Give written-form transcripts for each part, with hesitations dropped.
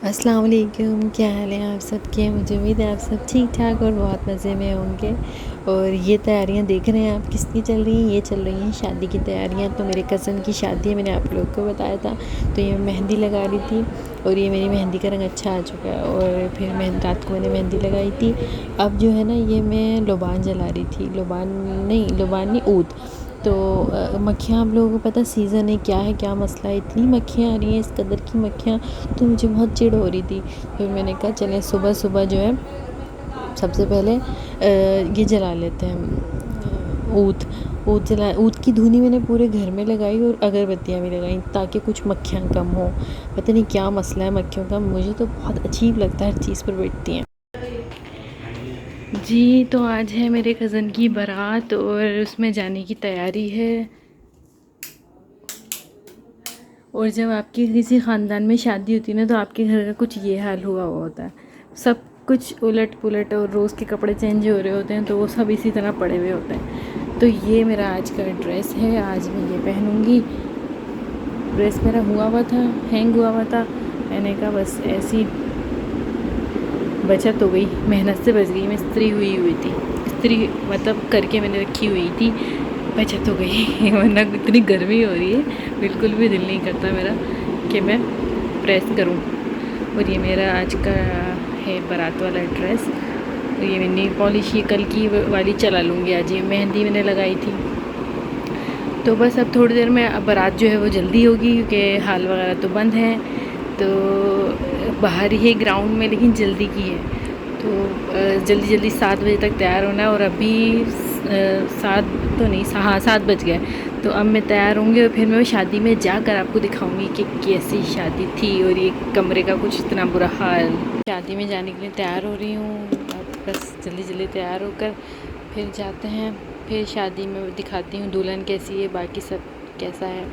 अस्सलाम वालेकुम, क्या हाल है आप सबके। मुझे उम्मीद है आप सब ठीक ठाक और बहुत मज़े में होंगे। और ये तैयारियां देख रहे हैं आप किसकी चल रही हैं। ये चल रही हैं शादी की तैयारियां। तो मेरे कज़न की शादी है, मैंने आप लोग को बताया था। तो ये मेहंदी लगा रही थी और ये मेरी मेहंदी का रंग अच्छा आ चुका है। और फिर मैं रात को मैंने मेहंदी लगाई थी। अब जो है ना, ये मैं लोबान जला रही थी। लोबान नहीं, ऊद। तो मक्खियाँ, आप लोगों को पता सीज़न है क्या मसला है, इतनी मक्खियाँ आ रही हैं, इस कदर की मक्खियाँ। तो मुझे बहुत चिढ़ हो रही थी। फिर मैंने कहा चलें सुबह सुबह जो है सबसे पहले ये जला लेते हैं, ऊद की धुनी मैंने पूरे घर में लगाई और अगरबत्तियाँ भी लगाई ताकि कुछ मक्खियाँ कम हो। पता नहीं क्या मसला है मक्खियों का, मुझे तो बहुत अजीब लगता है हर चीज़ पर बैठती हैं। जी, तो आज है मेरे कज़न की बारात और उसमें जाने की तैयारी है। और जब आपकी किसी ख़ानदान में शादी होती है ना, तो आपके घर का कुछ ये हाल हुआ होता है। सब कुछ उलट पुलट और रोज़ के कपड़े चेंज हो रहे होते हैं, तो वो सब इसी तरह पड़े हुए होते हैं। तो ये मेरा आज का ड्रेस है, आज मैं ये पहनूँगी। ड्रेस मेरा हैंग हुआ हुआ था। मैंने कहा बस ऐसी बचत हो गई, मेहनत से बच गई। मैं हुई थी, इस्त्री मतलब करके मैंने रखी हुई थी, बचत हो गई। वरना इतनी गर्मी हो रही है, बिल्कुल भी दिल नहीं करता मेरा कि मैं प्रेस करूं। और ये मेरा आज का है बारात वाला ड्रेस। और ये मैंने पॉलिश ये कल की वाली चला लूँगी। आज ये मेहंदी मैंने लगाई थी। तो बस अब थोड़ी देर में अब बारात जो है वो जल्दी होगी, क्योंकि हाल वगैरह तो बंद हैं। तो बाहर ही है ग्राउंड में, लेकिन जल्दी की है। तो जल्दी जल्दी 7 बजे तक तैयार होना है। और अभी 7 तो नहीं, हाँ 7 बज गए। तो अब मैं तैयार होंगी और फिर मैं शादी में जाकर आपको दिखाऊंगी कि कैसी शादी थी। और ये कमरे का कुछ इतना बुरा हाल। शादी में जाने के लिए तैयार हो रही हूँ। अब बस जल्दी जल्दी तैयार होकर फिर जाते हैं। फिर शादी में दिखाती हूँ दुल्हन कैसी है, बाकी सब कैसा है।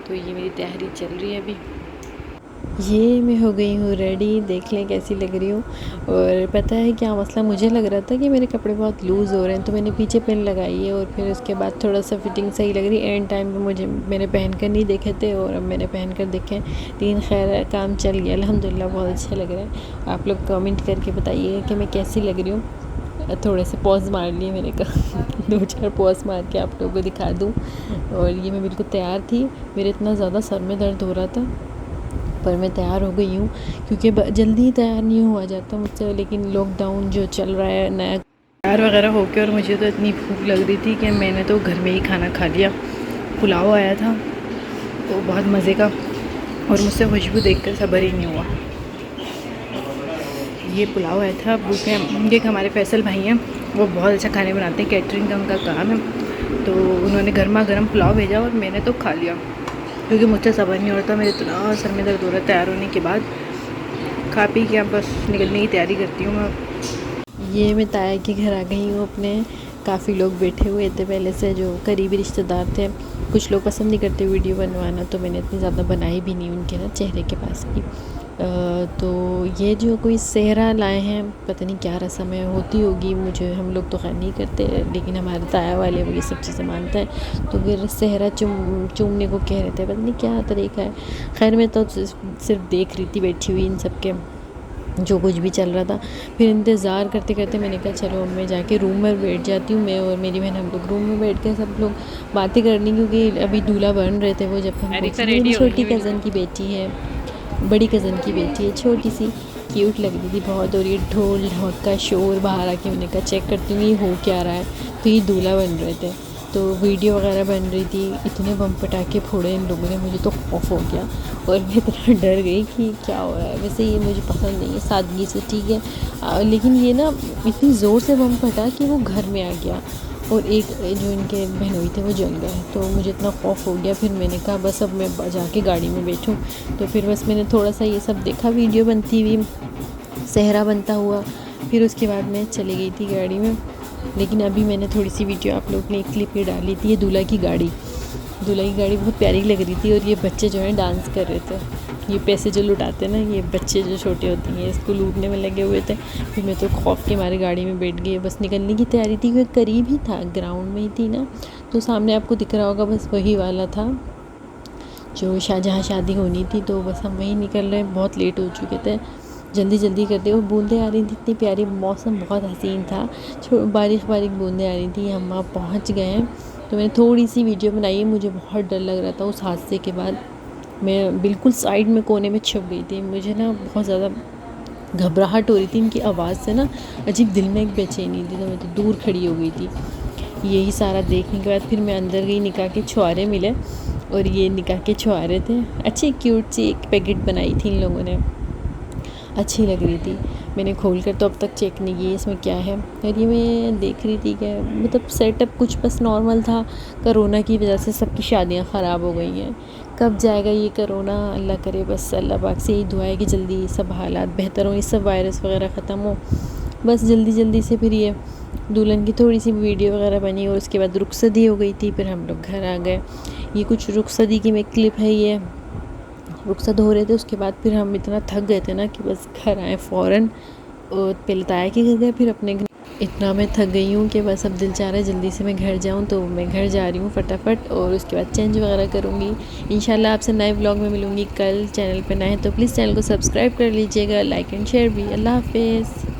तो ये मेरी तैयारी चल रही है अभी। ये मैं हो गई हूँ रेडी, देख लें कैसी लग रही हूँ। और पता है क्या मसला, मुझे लग रहा था कि मेरे कपड़े बहुत लूज़ हो रहे हैं, तो मैंने पीछे पिन लगाई है। और फिर उसके बाद थोड़ा सा फिटिंग सही लग रही। एंड टाइम पे मैंने पहन कर नहीं देखे थे और अब मैंने पहन कर देखे। लेकिन खैर काम चल गया अल्हम्दुलिल्लाह, बहुत अच्छा लग रहा है। आप लोग कमेंट करके बताइएगा कि मैं कैसी लग रही हूँ। थोड़े से पॉज मार लिए मैंने कहा 2-4 पॉज मार के आप लोगों को दिखा दूँ। और ये मैं बिल्कुल तैयार थी। मेरे इतना ज़्यादा सर में दर्द हो रहा था, पर मैं तैयार हो गई हूँ, क्योंकि जल्दी ही तैयार नहीं हुआ जाता मुझसे। लेकिन लॉकडाउन जो चल रहा है नया, तैयार वगैरह हो के, और मुझे तो इतनी भूख लग रही थी कि मैंने तो घर में ही खाना खा लिया। पुलाव आया था तो बहुत मज़े का, और मुझसे खुशबू देखकर सब्र ही नहीं हुआ। ये पुलाव आया था भूखे। एक हमारे फैसल भाई हैं, वो बहुत अच्छा खाने बनाते हैं, कैटरिंग का उनका काम है। तो उन्होंने गर्मा गर्म पुलाव भेजा और मैंने तो खा लिया, क्योंकि मुझसे सब्र नहीं होता। मेरे इतना सर में दर्द हो रहा है तैयार होने के बाद। खा पी के अब बस निकलने की तैयारी करती हूँ मैं। ये मैं ताया के घर आ गई हूँ अपने। काफ़ी लोग बैठे हुए थे पहले से, जो करीबी रिश्तेदार थे। कुछ लोग पसंद नहीं करते वीडियो बनवाना, तो मैंने इतनी ज़्यादा बनाई भी नहीं उनके ना चेहरे के पास की। तो ये जो कोई सेहरा लाए हैं, पता नहीं क्या रस्म है, होती होगी। मुझे, हम लोग तो खैर नहीं करते, लेकिन हमारे ताया वाले वो ये सब चीज़ें मानते हैं। तो फिर सेहरा चूमने को कह रहे थे, पता नहीं क्या तरीका है। खैर मैं तो सिर्फ देख रही थी बैठी हुई इन सब के जो कुछ भी चल रहा था। फिर इंतज़ार करते करते मैंने कहा चलो अब मैं जाके रूम में बैठ जाती हूँ। मैं और मेरी बहन हम लोग रूम में बैठ के सब लोग बातें करनी, क्योंकि अभी दूल्हा बन रहे थे वो जब हम पहुंचे। मेरी छोटी कज़न की बेटी है, बड़ी कज़न की बेटी है, छोटी सी, क्यूट लग रही थी बहुत। और ये ढोल ढोक का शोर बाहर आके मैंने कहा चेक करती हूँ ये हो क्या रहा है। तो ये दूल्हा बन रहे थे, तो वीडियो वगैरह बन रही थी। इतने बम पटाखे फोड़े इन लोगों ने, मुझे तो खौफ हो गया और मैं इतना डर गई कि क्या हो रहा है। वैसे ये मुझे पसंद नहीं है, सादगी से ठीक है। लेकिन ये ना इतनी ज़ोर से बम फटा कि वो घर में आ गया, और एक जो इनके बहनोई थे वो जल गए। तो मुझे इतना खौफ हो गया। फिर मैंने कहा बस अब मैं जाके गाड़ी में बैठूं। तो फिर बस मैंने थोड़ा सा ये सब देखा, वीडियो बनती हुई, सेहरा बनता हुआ। फिर उसके बाद मैं चली गई थी गाड़ी में। लेकिन अभी मैंने थोड़ी सी वीडियो आप लोग ने एक क्लिप ये डाली थी, ये दूल्हा की गाड़ी बहुत प्यारी लग रही थी। और ये बच्चे जो हैं डांस कर रहे थे। ये पैसे जो लुटाते हैं ना, ये बच्चे जो छोटे होते हैं, इसको लूटने में लगे हुए थे। फिर मैं तो खौफ के हमारी गाड़ी में बैठ गई। बस निकलने की तैयारी थी, क्योंकि करीब ही था, ग्राउंड में ही थी ना, तो सामने आपको दिख रहा होगा, बस वही वाला था। जो जहाँ शादी होनी थी, तो बस हम वहीं निकल रहे, बहुत लेट हो चुके थे, जल्दी जल्दी करते। और बूंदें आ रही थी, इतनी प्यारी, मौसम बहुत हसीन था, बारीक बारीक बूंदें आ रही थी। हम वहाँ पहुँच गए हैं, तो मैंने थोड़ी सी वीडियो बनाई है। मुझे बहुत डर लग रहा था उस हादसे के बाद, मैं बिल्कुल साइड में कोने में छुप गई थी। मुझे ना बहुत ज़्यादा घबराहट हो रही थी, इनकी आवाज़ से ना अजीब दिल में एक बेचैनी थी, तो मैं तो दूर खड़ी हो गई थी। यही सारा देखने के बाद फिर मैं अंदर गई, निकाह के छुआरे मिले, और ये निकाह के छुआरे थे, अच्छी क्यूट सी एक पैकेट बनाई थी इन लोगों ने, अच्छी लग रही थी। मैंने खोल कर तो अब तक चेक नहीं की इसमें क्या है, और ये मैं देख रही थी कि मतलब सेटअप कुछ बस नॉर्मल था। कोरोना की वजह से सबकी शादियां ख़राब हो गई हैं, कब जाएगा ये कोरोना, अल्लाह करे। बस अल्लाह पाक से यही दुआ है कि जल्दी सब हालात बेहतर हों, ये सब वायरस वगैरह ख़त्म हो, बस जल्दी जल्दी से। फिर ये दुल्हन की थोड़ी सी वीडियो वगैरह बनी, और उसके बाद रुखसती हो गई थी, फिर हम लोग घर आ गए। ये कुछ रुखसती की में क्लिप है, ये रुखसत हो रहे थे, उसके बाद फिर हम इतना थक गए थे ना कि बस घर आए फ़ौरन, और पहले ताया के घर गए, फिर अपने घर। इतना मैं थक गई हूँ कि बस अब दिल चाह रहा है जल्दी से मैं घर जाऊँ, तो मैं घर जा रही हूँ फटाफट, और उसके बाद चेंज वगैरह करूँगी। इंशाल्लाह आपसे नए व्लॉग में मिलूँगी कल। चैनल पर नए हैं तो प्लीज़ चैनल को सब्सक्राइब कर लीजिएगा, लाइक एंड शेयर भी। अल्लाह हाफिज़।